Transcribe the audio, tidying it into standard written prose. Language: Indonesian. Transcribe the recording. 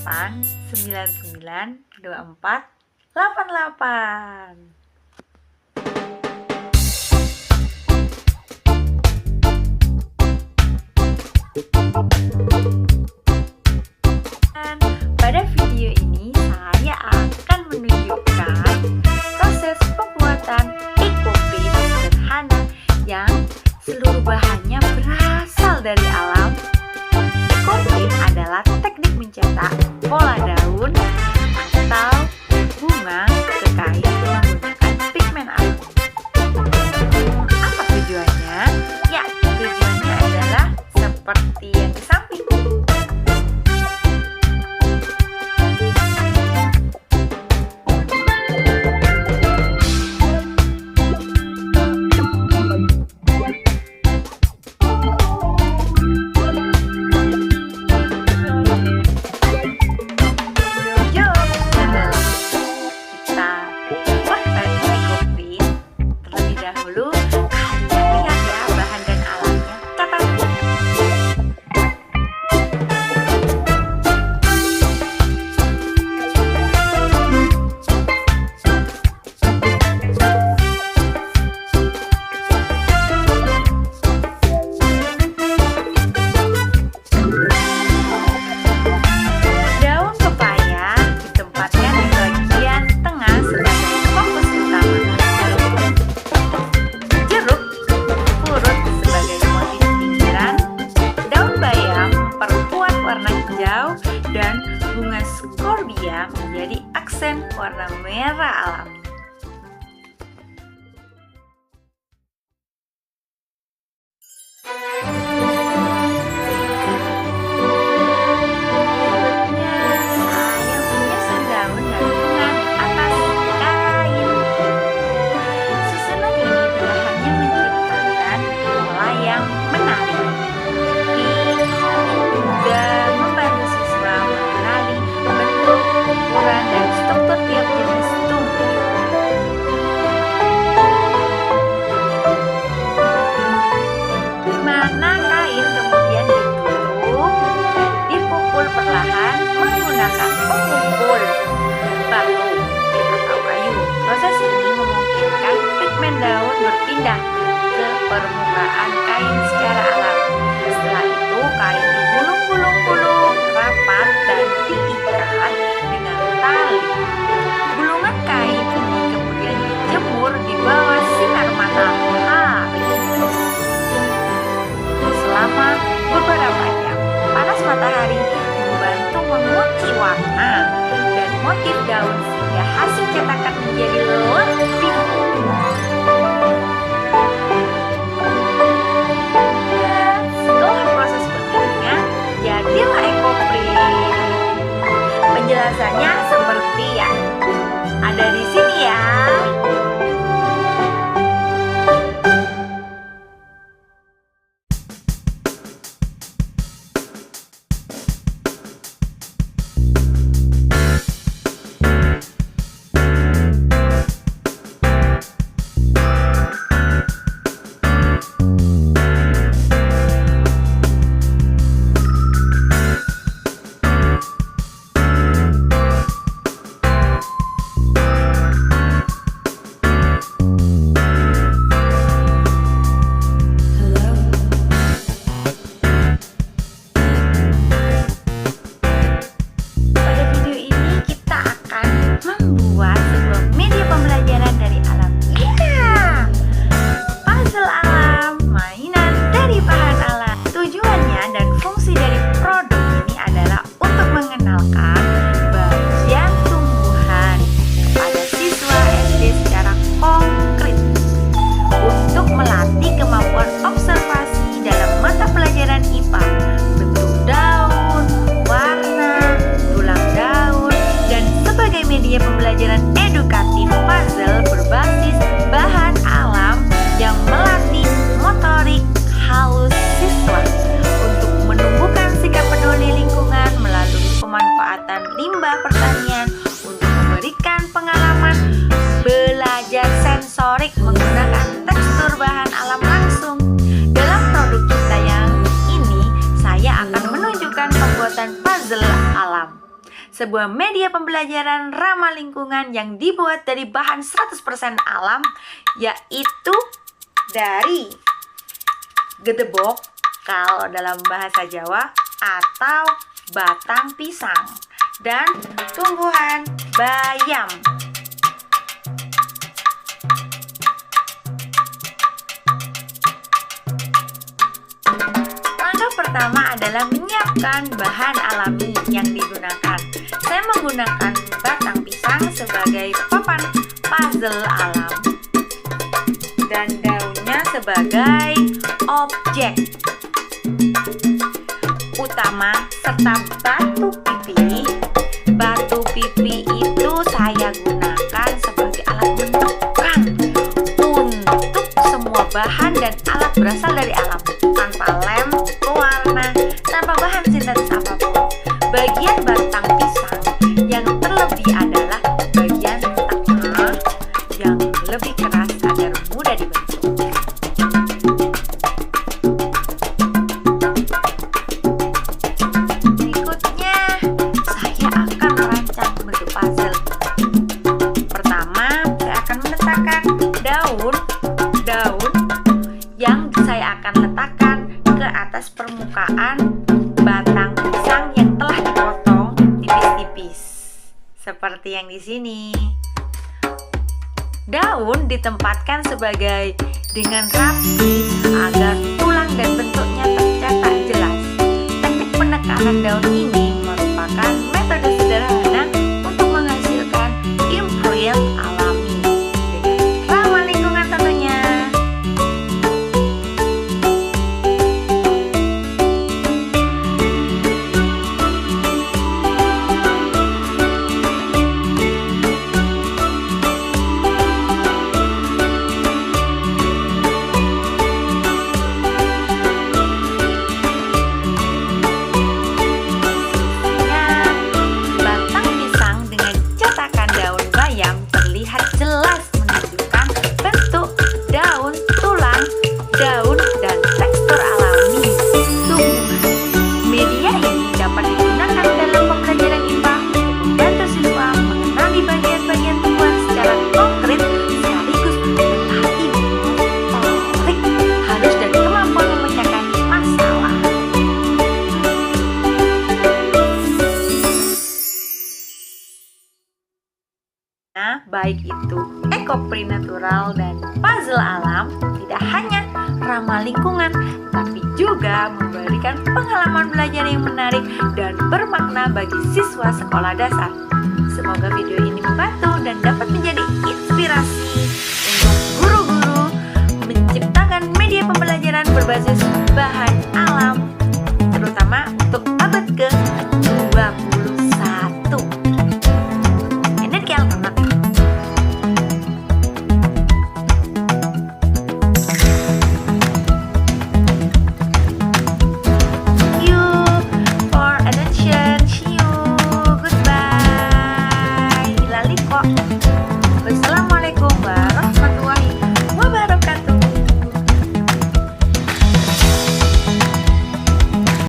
08992488. Pada video ini saya akan menunjukkan proses pembuatan ekoprim sederhana yang seluruh bahannya berasal dari alam. Ekoprim adalah teknik mencetak pola daun atau bunga ke kain menggunakan pigmen alam. Apa tujuannya? Ya, tujuannya adalah seperti yang di samping. Dan bunga scorbia menjadi aksen warna merah alami. Pengumpul batu atau kayu. Proses ini memungkinkan pigmen daun berpindah ke permukaan kain secara alami. Setelah itu kain digulung-gulung rapat dan diikat dengan tali. Gulungan kain ini kemudian dijemur di bawah sinar matahari selama beberapa jam. Panas matahari membantu mengunci warna dan motif daun sehingga hasil cetakan menjadi lebih setelah proses penggilingan jadilah ekoprim. Penjelasannya seperti yang ada di sini ya. Pembelajaran edukatif puzzle berbasis bahan alam yang melatih motorik halus siswa untuk menumbuhkan sikap peduli lingkungan melalui pemanfaatan limbah pertanian untuk memberikan pengalaman belajar sensorik menggunakan tekstur bahan alam langsung. Dalam produk kita yang ini, saya akan menunjukkan pembuatan puzzle alam. sebuah media pembelajaran ramah lingkungan yang dibuat dari bahan 100% alam, yaitu dari gedebok kalau dalam bahasa Jawa, atau batang pisang, dan tumbuhan bayam. Langkah pertama adalah menyiapkan bahan alami yang digunakan. Saya menggunakan batang pisang sebagai papan puzzle alam dan daunnya sebagai objek utama, serta batu pipi. Batu pipi itu saya gunakan sebagai alat menentukan untuk semua bahan dan alat berasal dari alam, tanpa lem, pewarna, tanpa bahan sintetis apapun. Bagian batang pisang yang terlebih adalah bagian tengah yang lebih keras agar mudah dibentuk. Berikutnya, saya akan merancang bentuk puzzle. Pertama, saya akan meletakkan daun yang saya akan letakkan ke atas permukaan batang pisang yang telah dipotong tipis-tipis, seperti yang di sini. Daun ditempatkan sebagai dengan rapi agar tulang dan bentuknya tercetak jelas. Teknik penekanan daun ini merupakan metode sederhana untuk menghasilkan imprint alami dengan ramah lingkungan tentunya. Batang pisang dengan cetakan daun bayam terlihat jelas menunjukkan bentuk daun, tulang, daun, dan tekstur alami tumbuhan. Media ini dapat digunakan dalam pembelajaran IPA untuk membantu siswa mengenali bagian-bagian tumbuhan secara konkret, sekaligus melatih motorik halus dan kemampuan memecahkan masalah. Nah, baik itu ekoprint natural dan puzzle alam tidak hanya ramah lingkungan, tapi juga memberikan pengalaman belajar yang menarik dan bermakna bagi siswa sekolah dasar. Semoga video ini membantu dan dapat menjadi inspirasi untuk guru-guru menciptakan media pembelajaran berbasis